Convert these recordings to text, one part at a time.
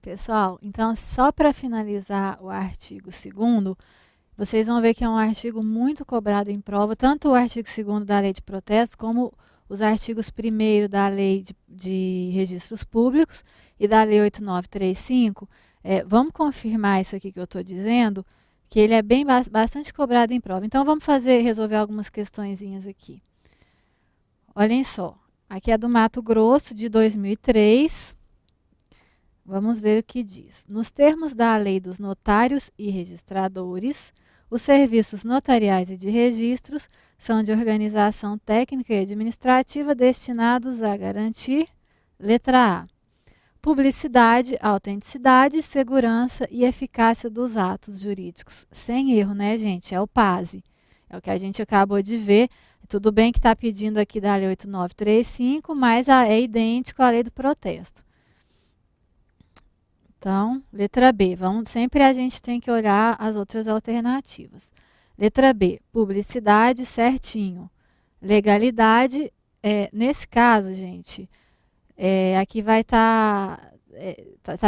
Pessoal, então só para finalizar o artigo 2º, vocês vão ver que é um artigo muito cobrado em prova, tanto o artigo 2º da Lei de Protesto, como os artigos 1º da Lei de Registros Públicos e da Lei 8935. Vamos confirmar isso aqui que eu estou dizendo, que ele é bastante cobrado em prova. Então vamos resolver algumas questõezinhas aqui. Olhem só, aqui é do Mato Grosso, de 2003. Vamos ver o que diz. Nos termos da Lei dos Notários e Registradores, os serviços notariais e de registros são de organização técnica e administrativa destinados a garantir, letra A, publicidade, autenticidade, segurança e eficácia dos atos jurídicos. Sem erro, né, gente? É o PASE. É o que a gente acabou de ver. Tudo bem que está pedindo aqui da Lei 8935, mas é idêntico à Lei do Protesto. Então, letra B. Sempre a gente tem que olhar as outras alternativas. Letra B. Publicidade, certinho. Legalidade, nesse caso, gente, aqui vai estar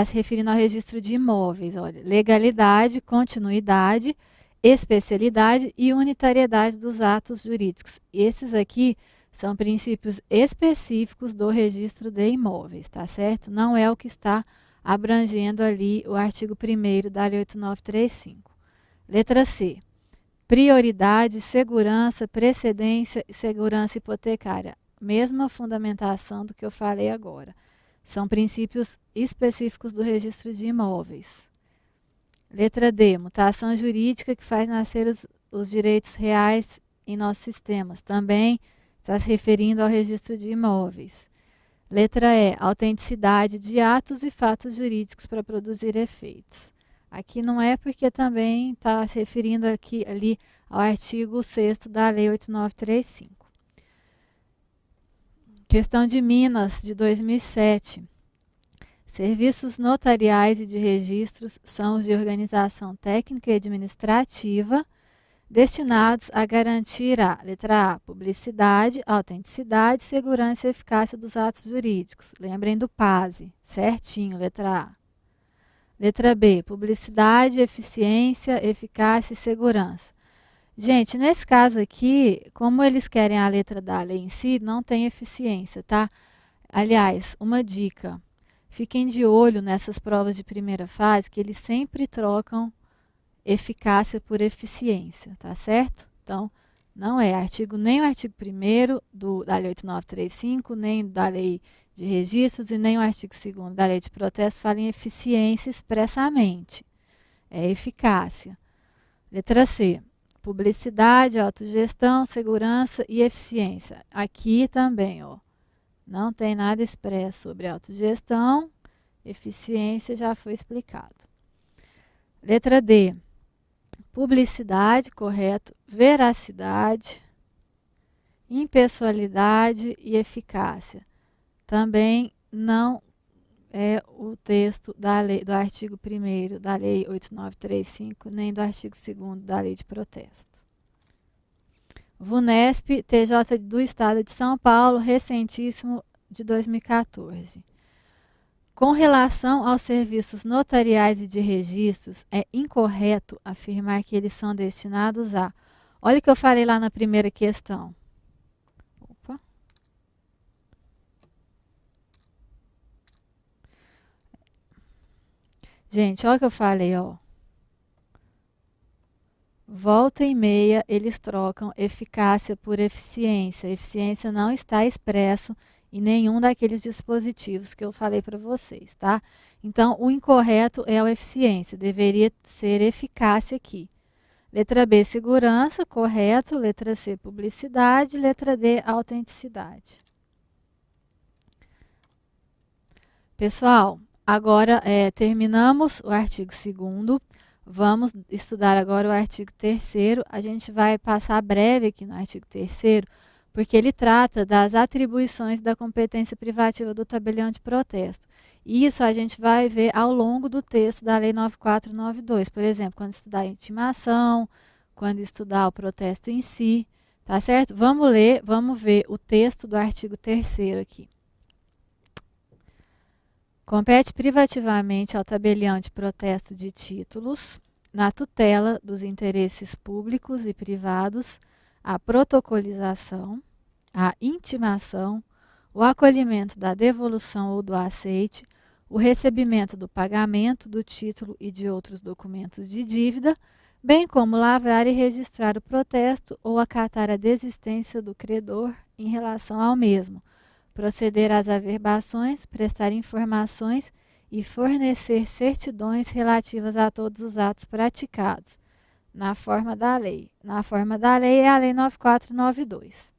se referindo ao registro de imóveis. Olha, legalidade, continuidade, especialidade e unitariedade dos atos jurídicos. Esses aqui são princípios específicos do registro de imóveis, tá certo? Não é o que está abrangendo ali o artigo 1º da Lei 8935. Letra C. Prioridade, segurança, precedência e segurança hipotecária. Mesma fundamentação do que eu falei agora. São princípios específicos do registro de imóveis. Letra D. Mutação jurídica que faz nascer os direitos reais em nossos sistemas. Também está se referindo ao registro de imóveis. Letra E, autenticidade de atos e fatos jurídicos para produzir efeitos. Aqui não é porque também está se referindo ali ao artigo 6º da Lei 8935. Questão de Minas, de 2007. Serviços notariais e de registros são os de organização técnica e administrativa destinados a garantir a, letra A, publicidade, autenticidade, segurança e eficácia dos atos jurídicos. Lembrem do PASE, certinho, letra A. Letra B, publicidade, eficiência, eficácia e segurança. Gente, nesse caso aqui, como eles querem a letra da lei em si, não tem eficiência, tá? Aliás, uma dica, fiquem de olho nessas provas de primeira fase, que eles sempre trocam eficácia por eficiência, tá certo? Então, não é nem o artigo 1º da Lei 8935, nem da Lei de Registros e nem o artigo 2º da Lei de Protesto fala em eficiência expressamente. É eficácia. Letra C. Publicidade, autogestão, segurança e eficiência. Aqui também, ó, não tem nada expresso sobre autogestão, eficiência já foi explicado. Letra D. Publicidade, correto, veracidade, impessoalidade e eficácia. Também não é o texto do artigo 1º da Lei 8935, nem do artigo 2º da Lei de Protesto. VUNESP, TJ do Estado de São Paulo, recentíssimo, de 2014. Com relação aos serviços notariais e de registros, é incorreto afirmar que eles são destinados a... Olha o que eu falei lá na primeira questão. Opa. Gente, olha o que eu falei, ó. Volta e meia, eles trocam eficácia por eficiência. Eficiência não está expresso em nenhum daqueles dispositivos que eu falei para vocês, tá? Então, o incorreto é a eficiência, deveria ser eficácia aqui. Letra B, segurança, correto. Letra C, publicidade. Letra D, autenticidade. Pessoal, agora terminamos o artigo 2º. Vamos estudar agora o artigo 3º. A gente vai passar breve aqui no artigo 3º, porque ele trata das atribuições da competência privativa do tabelião de protesto. E isso a gente vai ver ao longo do texto da Lei 9492. Por exemplo, quando estudar a intimação, quando estudar o protesto em si, tá certo? Vamos ler, vamos ver o texto do artigo 3º aqui. compete privativamente ao tabelião de protesto de títulos, na tutela dos interesses públicos e privados, a protocolização, a intimação, o acolhimento da devolução ou do aceite, o recebimento do pagamento do título e de outros documentos de dívida, bem como lavrar e registrar o protesto ou acatar a desistência do credor em relação ao mesmo, proceder às averbações, prestar informações e fornecer certidões relativas a todos os atos praticados, na forma da lei. Na forma da lei é a Lei 9492.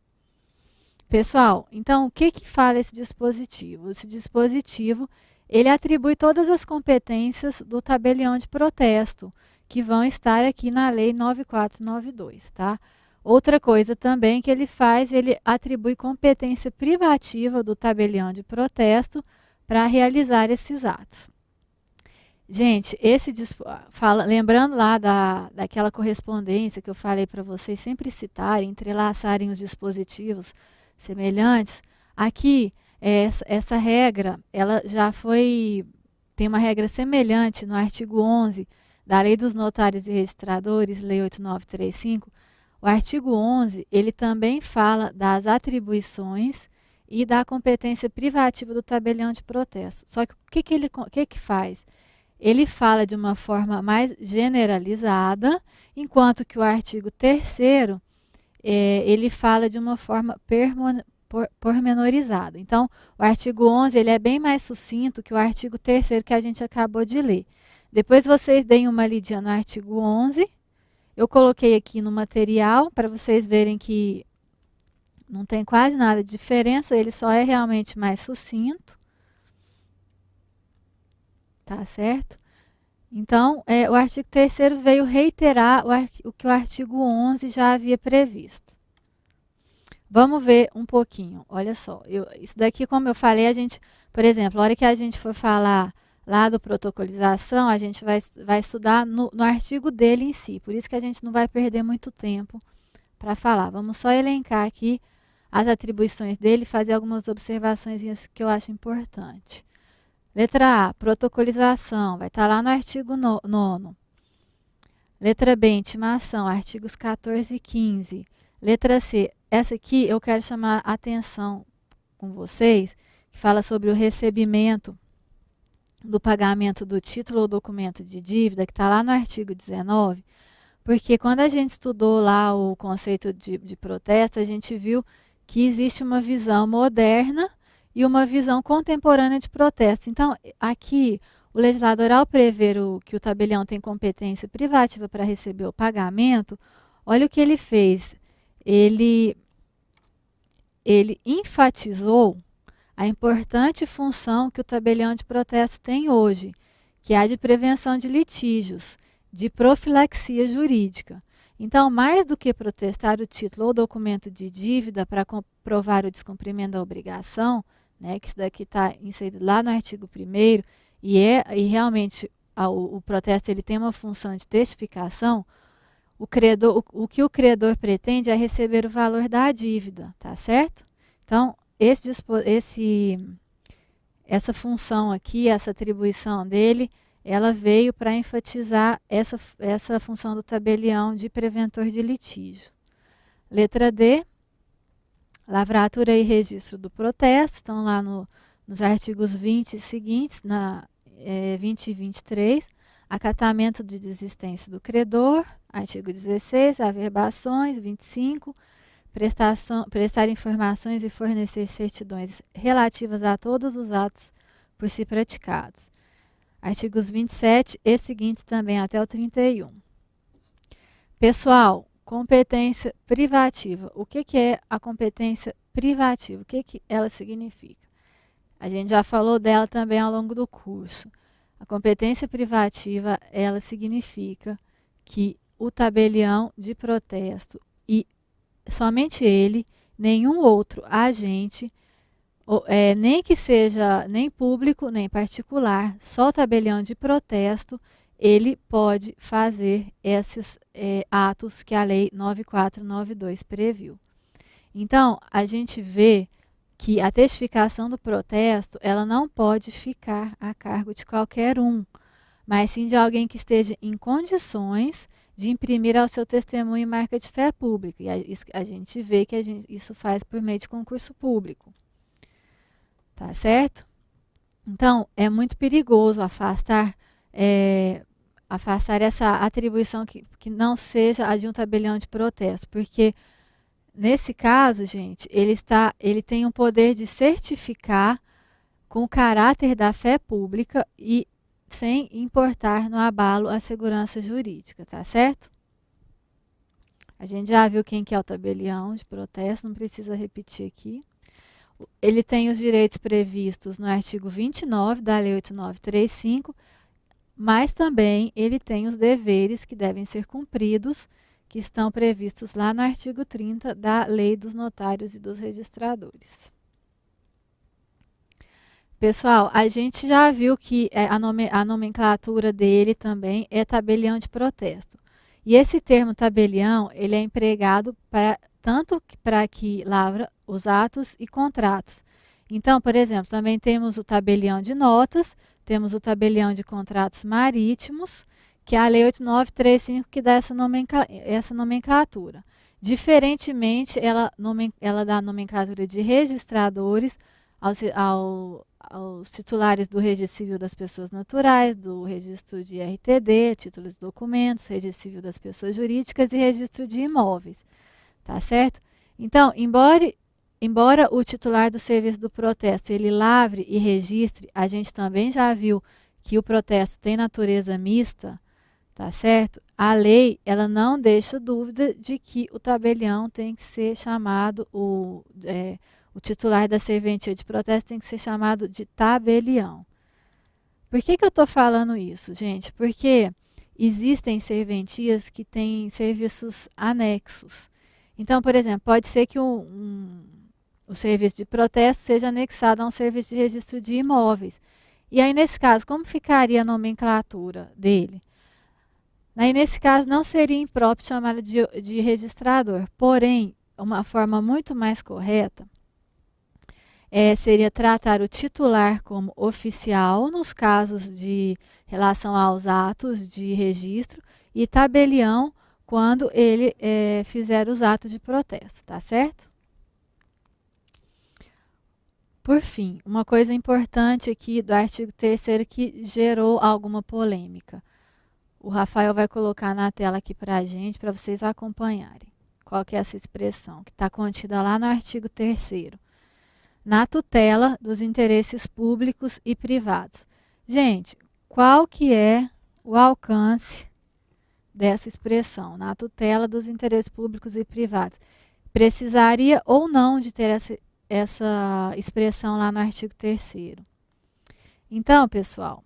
Pessoal, então o que fala esse dispositivo? Esse dispositivo, ele atribui todas as competências do tabelião de protesto, que vão estar aqui na Lei 9492, tá? Outra coisa também que ele faz, ele atribui competência privativa do tabelião de protesto para realizar esses atos. Gente, lembrando lá daquela correspondência que eu falei para vocês sempre citarem, entrelaçarem os dispositivos semelhantes, aqui essa regra, ela já tem uma regra semelhante no artigo 11 da Lei dos Notários e Registradores, Lei 8935. O artigo 11, ele também fala das atribuições e da competência privativa do tabelião de protesto. Só que o que faz? Ele fala de uma forma mais generalizada, enquanto que o artigo 3º, ele fala de uma forma pormenorizada. Então, o artigo 11 ele é bem mais sucinto que o artigo 3º que a gente acabou de ler. Depois vocês deem uma lidinha no artigo 11. Eu coloquei aqui no material para vocês verem que não tem quase nada de diferença, ele só é realmente mais sucinto. Tá certo? Então, o artigo 3º veio reiterar o que o artigo 11 já havia previsto. Vamos ver um pouquinho. Olha só, isso daqui, como eu falei, por exemplo, a hora que a gente for falar lá do protocolização, a gente vai estudar no artigo dele em si. Por isso que a gente não vai perder muito tempo para falar. Vamos só elencar aqui as atribuições dele e fazer algumas observações que eu acho importante. Letra A, protocolização, vai estar lá no artigo 9º. Letra B, intimação, artigos 14 e 15. Letra C, essa aqui eu quero chamar a atenção com vocês, que fala sobre o recebimento do pagamento do título ou documento de dívida, que está lá no artigo 19, porque quando a gente estudou lá o conceito de protesto, a gente viu que existe uma visão moderna e uma visão contemporânea de protesto. Então, aqui, o legislador, ao prever que o tabelião tem competência privativa para receber o pagamento, olha o que ele fez. Ele enfatizou a importante função que o tabelião de protesto tem hoje, que é a de prevenção de litígios, de profilaxia jurídica. Então, mais do que protestar o título ou documento de dívida para comprovar o descumprimento da obrigação, né, que isso daqui está inserido lá no artigo 1º, e realmente o protesto ele tem uma função de testificação, o que o credor pretende é receber o valor da dívida, tá certo? Então, essa função aqui, essa atribuição dele, ela veio para enfatizar essa função do tabelião de preventor de litígio. Letra D, lavratura e registro do protesto, estão lá nos artigos 20 e seguintes, 20 e 23, acatamento de desistência do credor, artigo 16, averbações, 25, prestar informações e fornecer certidões relativas a todos os atos por si praticados. Artigos 27 e seguintes também até o 31. Pessoal, competência privativa. O que é a competência privativa? O que ela significa? A gente já falou dela também ao longo do curso. A competência privativa, ela significa que o tabelião de protesto e somente ele, nenhum outro agente, nem que seja nem público nem particular, só o tabelião de protesto, ele pode fazer esses atos que a Lei 9492 previu. Então, a gente vê que a testificação do protesto ela não pode ficar a cargo de qualquer um, mas sim de alguém que esteja em condições de imprimir ao seu testemunho marca de fé pública. E a gente vê que isso faz por meio de concurso público. Tá certo? Então, é muito perigoso afastar essa atribuição que não seja a de um tabelião de protesto, porque nesse caso, gente, ele tem o poder de certificar com o caráter da fé pública e sem importar no abalo a segurança jurídica, tá certo? A gente já viu quem que é o tabelião de protesto, não precisa repetir aqui. Ele tem os direitos previstos no artigo 29 da Lei 8935, mas também ele tem os deveres que devem ser cumpridos, que estão previstos lá no artigo 30 da Lei dos Notários e dos Registradores. Pessoal, a gente já viu que a nomenclatura dele também é tabelião de protesto. E esse termo tabelião, ele é empregado tanto para que lavra os atos e contratos. Então, por exemplo, também temos o tabelião de notas, temos o tabelião de contratos marítimos, que é a Lei 8935 que dá essa nomenclatura. Diferentemente, ela dá a nomenclatura de registradores aos titulares do Registro Civil das Pessoas Naturais, do Registro de RTD, títulos de documentos, Registro Civil das Pessoas Jurídicas e Registro de Imóveis. Tá certo? Então, embora o titular do serviço do protesto ele lavre e registre, a gente também já viu que o protesto tem natureza mista, tá certo? A lei, ela não deixa dúvida de que o tabelião tem que ser chamado, o titular da serventia de protesto tem que ser chamado de tabelião. Por que eu estou falando isso, gente? Porque existem serventias que têm serviços anexos. Então, por exemplo, pode ser que o serviço de protesto seja anexado a um serviço de registro de imóveis. E aí, nesse caso, como ficaria a nomenclatura dele? Aí, nesse caso, não seria impróprio chamá-lo de registrador. Porém, uma forma muito mais correta seria tratar o titular como oficial nos casos de relação aos atos de registro e tabelião quando ele fizer os atos de protesto, tá certo? Por fim, uma coisa importante aqui do artigo 3º que gerou alguma polêmica. O Rafael vai colocar na tela aqui para a gente, para vocês acompanharem. Qual que é essa expressão que está contida lá no artigo 3º? Na tutela dos interesses públicos e privados. Gente, qual que é o alcance dessa expressão? Na tutela dos interesses públicos e privados. Precisaria ou não de ter essa expressão lá no artigo 3º? Então, pessoal,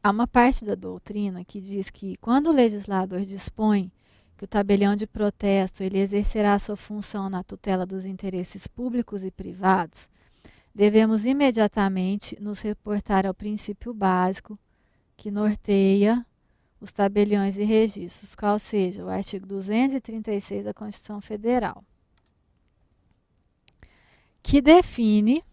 há uma parte da doutrina que diz que quando o legislador dispõe que o tabelião de protesto ele exercerá a sua função na tutela dos interesses públicos e privados, devemos imediatamente nos reportar ao princípio básico que norteia os tabeliões e registros, qual seja o artigo 236 da Constituição Federal, que define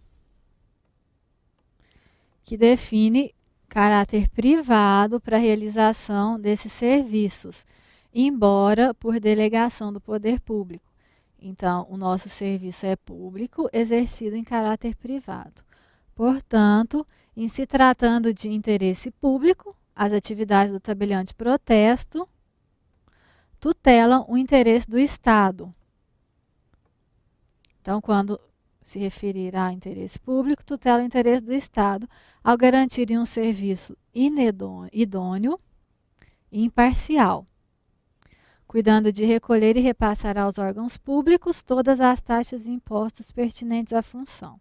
caráter privado para a realização desses serviços, embora por delegação do poder público. Então, o nosso serviço é público, exercido em caráter privado. Portanto, em se tratando de interesse público, as atividades do tabelião de protesto tutelam o interesse do Estado. Então, quando se referir a interesse público, tutela o interesse do Estado, ao garantirem um serviço idôneo e imparcial, cuidando de recolher e repassar aos órgãos públicos todas as taxas e impostos pertinentes à função.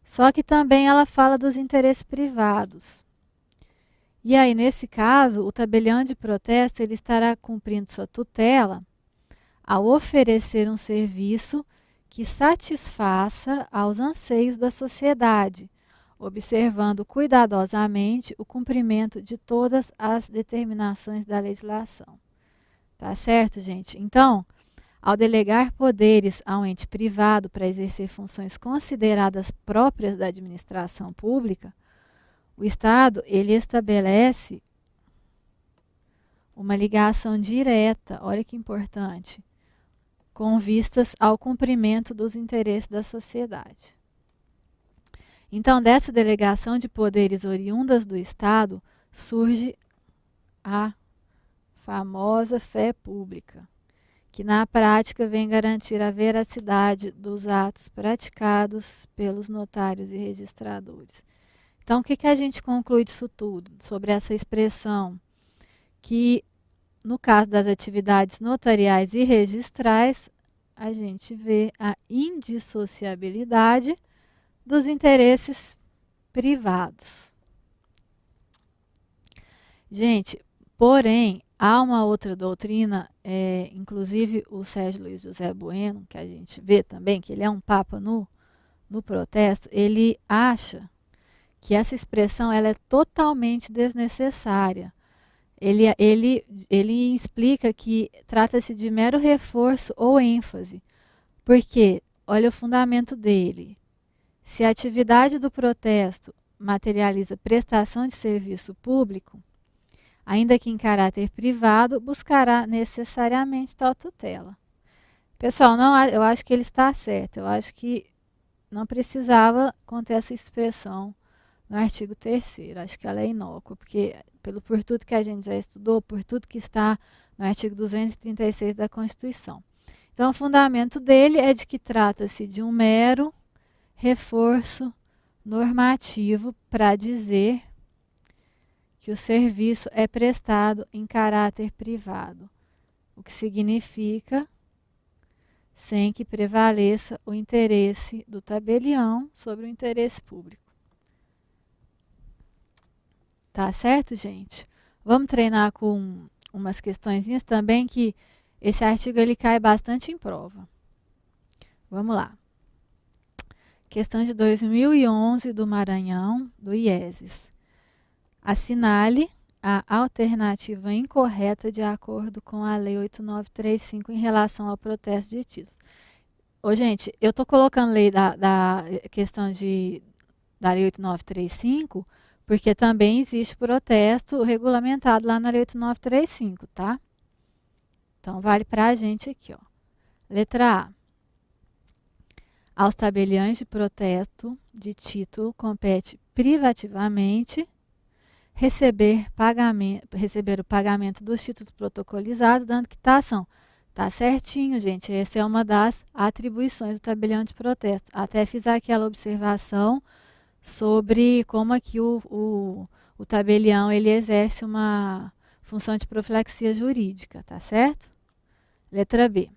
Só que também ela fala dos interesses privados. E aí, nesse caso, o tabelião de protesto ele estará cumprindo sua tutela ao oferecer um serviço que satisfaça aos anseios da sociedade, observando cuidadosamente o cumprimento de todas as determinações da legislação. Tá certo, gente? Então, Ao delegar poderes a um ente privado para exercer funções consideradas próprias da administração pública, o Estado ele estabelece uma ligação direta, olha que importante, com vistas ao cumprimento dos interesses da sociedade. Então, dessa delegação de poderes oriundas do Estado, surge a famosa fé pública, que na prática vem garantir a veracidade dos atos praticados pelos notários e registradores. Então, o que a gente conclui disso tudo, sobre essa expressão? Que, no caso das atividades notariais e registrais, a gente vê a indissociabilidade dos interesses privados. Gente, porém, há uma outra doutrina, inclusive o Sérgio Luiz José Bueno, que a gente vê também, que ele é um papa no protesto, ele acha que essa expressão ela é totalmente desnecessária. Ele explica que trata-se de mero reforço ou ênfase, porque, olha o fundamento dele, se a atividade do protesto materializa prestação de serviço público, ainda que em caráter privado, buscará necessariamente tal tutela. Pessoal, não, eu acho que ele está certo, eu acho que não precisava conter essa expressão no artigo 3º, acho que ela é inócua, porque por tudo que a gente já estudou, por tudo que está no artigo 236 da Constituição. Então, o fundamento dele é de que trata-se de um mero reforço normativo para dizer que o serviço é prestado em caráter privado, o que significa sem que prevaleça o interesse do tabelião sobre o interesse público. Tá certo, gente? Vamos treinar com umas questõezinhas também, que esse artigo ele cai bastante em prova. Vamos lá. Questão de 2011 do Maranhão, do IESES. Assinale a alternativa incorreta de acordo com a Lei 8935 em relação ao protesto de títulos. Ô, gente, eu estou colocando lei da questão da Lei 8935 porque também existe protesto regulamentado lá na Lei 8935, tá? Então, vale para a gente aqui, ó. Letra A. Aos tabeliães de protesto de título compete privativamente receber o pagamento dos títulos protocolizados, dando quitação. Tá certinho, gente. Essa é uma das atribuições do tabelião de protesto. Até fiz aquela observação sobre como aqui o tabelião ele exerce uma função de profilaxia jurídica, tá certo? Letra B.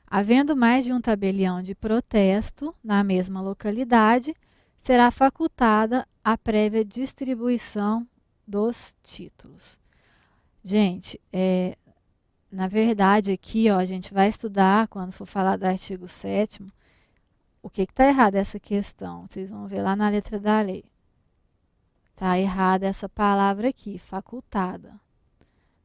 Havendo mais de um tabelião de protesto na mesma localidade, será facultada a prévia distribuição dos títulos. Gente, na verdade aqui, ó, a gente vai estudar, quando for falar do artigo 7º, o que está errado essa questão? Vocês vão ver lá na letra da lei. Está errada essa palavra aqui, facultada.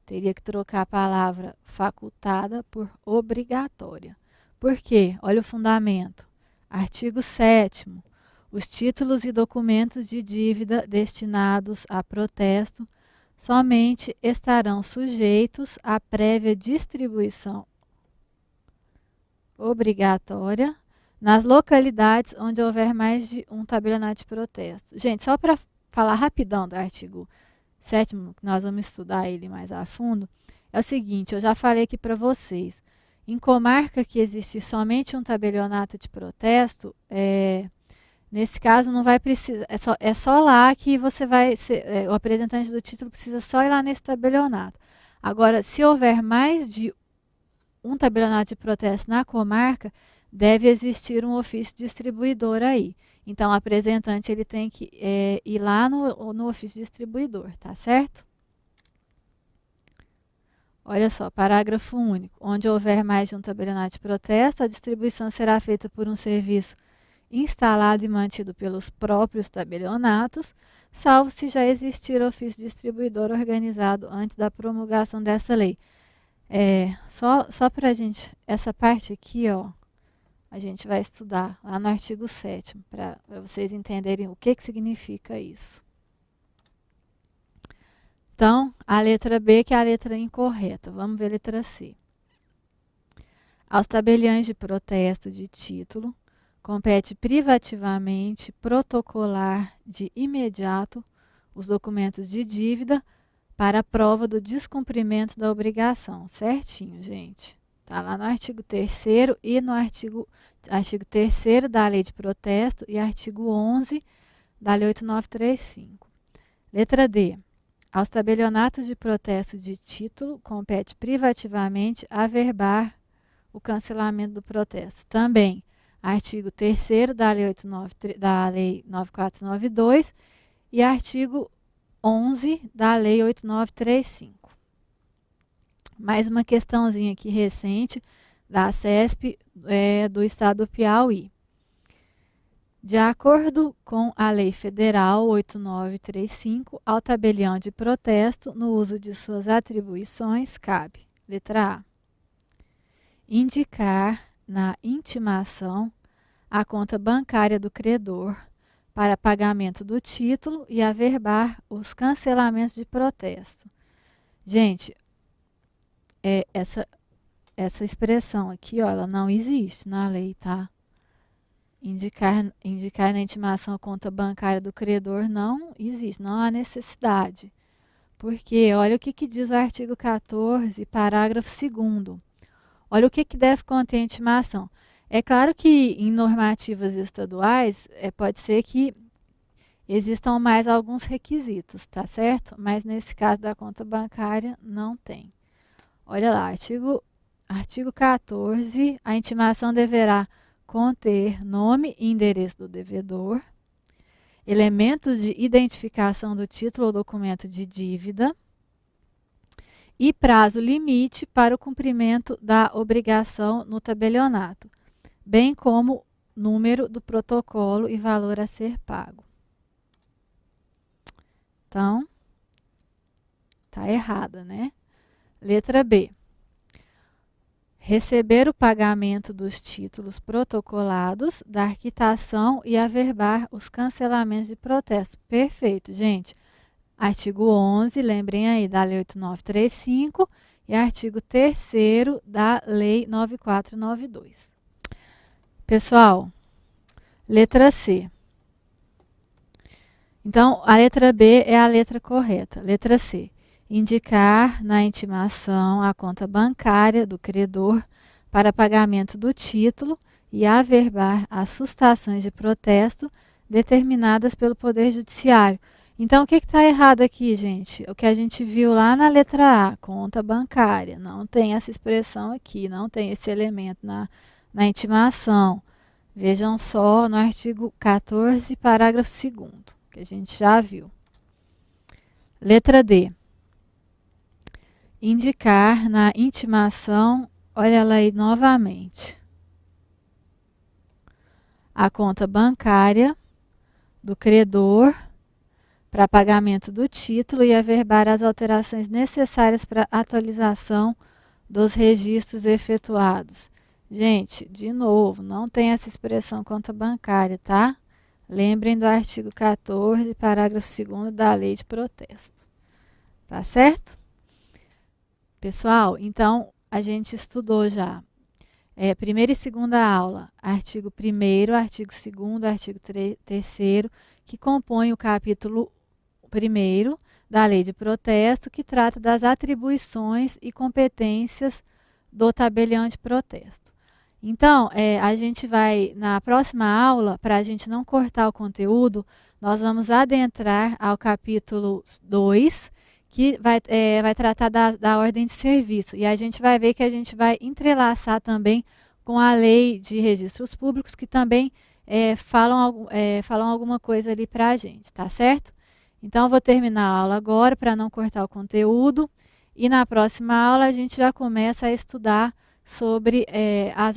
Teria que trocar a palavra facultada por obrigatória. Por quê? Olha o fundamento. Artigo 7º. Os títulos e documentos de dívida destinados a protesto somente estarão sujeitos à prévia distribuição obrigatória nas localidades onde houver mais de um tabelionato de protesto. Gente, só para falar rapidão do artigo 7º, que nós vamos estudar ele mais a fundo, é o seguinte, eu já falei aqui para vocês, em comarca que existe somente um tabelionato de protesto, nesse caso não vai precisar, é só lá que você vai, o apresentante do título precisa só ir lá nesse tabelionato. Agora, se houver mais de um tabelionato de protesto na comarca, deve existir um ofício distribuidor aí. Então, o apresentante ele tem que ir lá no ofício distribuidor, tá certo? Olha só, parágrafo único. Onde houver mais de um tabelionato de protesto, a distribuição será feita por um serviço instalado e mantido pelos próprios tabelionatos, salvo se já existir ofício distribuidor organizado antes da promulgação dessa lei. Só para a gente, essa parte aqui, ó, a gente vai estudar lá no artigo 7º, para vocês entenderem o que significa isso. Então, a letra B, que é a letra incorreta. Vamos ver a letra C. Aos tabeliões de protesto de título, compete privativamente protocolar de imediato os documentos de dívida para a prova do descumprimento da obrigação. Certinho, gente. Está lá no artigo 3º e no artigo 3º da Lei de Protesto e artigo 11 da Lei 8935. Letra D. Aos tabelionatos de protesto de título, compete privativamente averbar o cancelamento do protesto. Também, artigo 3º da Lei 9492 e artigo 11 da Lei 8935. Mais uma questãozinha aqui recente da CESP do Estado do Piauí. De acordo com a Lei Federal 8935, ao tabelião de protesto, no uso de suas atribuições, cabe, letra A, indicar na intimação a conta bancária do credor para pagamento do título e averbar os cancelamentos de protesto. Gente, essa expressão aqui, ó, ela não existe na lei, tá? Indicar na intimação a conta bancária do credor não existe, não há necessidade. Porque olha o que diz o artigo 14, parágrafo 2º. Olha o que deve conter a intimação. É claro que em normativas estaduais pode ser que existam mais alguns requisitos, tá certo? Mas nesse caso da conta bancária não tem. Olha lá, artigo 14, a intimação deverá conter nome e endereço do devedor, elementos de identificação do título ou documento de dívida e prazo limite para o cumprimento da obrigação no tabelionato, bem como número do protocolo e valor a ser pago. Então, tá errada, né? Letra B. Receber o pagamento dos títulos protocolados, da quitação e averbar os cancelamentos de protesto. Perfeito, gente. Artigo 11, lembrem aí, da Lei 8935 e artigo 3º da Lei 9492. Pessoal, letra C. Então, a letra B é a letra correta. Letra C. Indicar na intimação a conta bancária do credor para pagamento do título e averbar as sustações de protesto determinadas pelo Poder Judiciário. Então, o que está errado aqui, gente? O que a gente viu lá na letra A, conta bancária. Não tem essa expressão aqui, não tem esse elemento na intimação. Vejam só no artigo 14, parágrafo 2º, que a gente já viu. Letra D. Indicar na intimação, olha ela aí novamente, a conta bancária do credor para pagamento do título e averbar as alterações necessárias para atualização dos registros efetuados. Gente, de novo, não tem essa expressão conta bancária, tá? Lembrem do artigo 14, parágrafo 2º da Lei de Protesto. Tá certo? Pessoal, então, a gente estudou já primeira e segunda aula, artigo 1º, artigo 2º, artigo 3º, que compõem o capítulo 1º da Lei de Protesto, que trata das atribuições e competências do tabelião de protesto. Então, a gente vai, na próxima aula, para a gente não cortar o conteúdo, nós vamos adentrar ao capítulo 2, que vai tratar da ordem de serviço. E a gente vai ver que a gente vai entrelaçar também com a Lei de Registros Públicos, que também falam alguma coisa ali para a gente, tá certo? Então, eu vou terminar a aula agora para não cortar o conteúdo. E na próxima aula a gente já começa a estudar sobre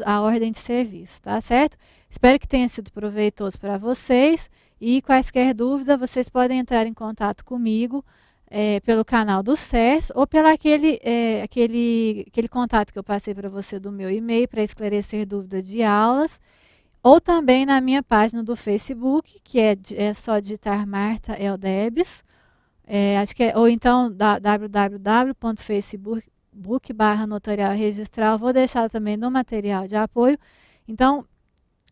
a ordem de serviço, tá certo? Espero que tenha sido proveitoso para vocês. E quaisquer dúvidas, vocês podem entrar em contato comigo pelo canal do SERS ou pelo aquele contato que eu passei para você do meu e-mail para esclarecer dúvidas de aulas, ou também na minha página do Facebook, que é só digitar Marta Eldebes, acho que ou então www.facebook.com/notarial registral. Vou deixar também no material de apoio. Então,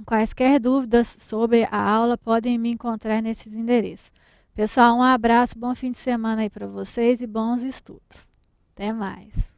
quaisquer dúvidas sobre a aula podem me encontrar nesses endereços. Pessoal, um abraço, bom fim de semana aí para vocês e bons estudos. Até mais.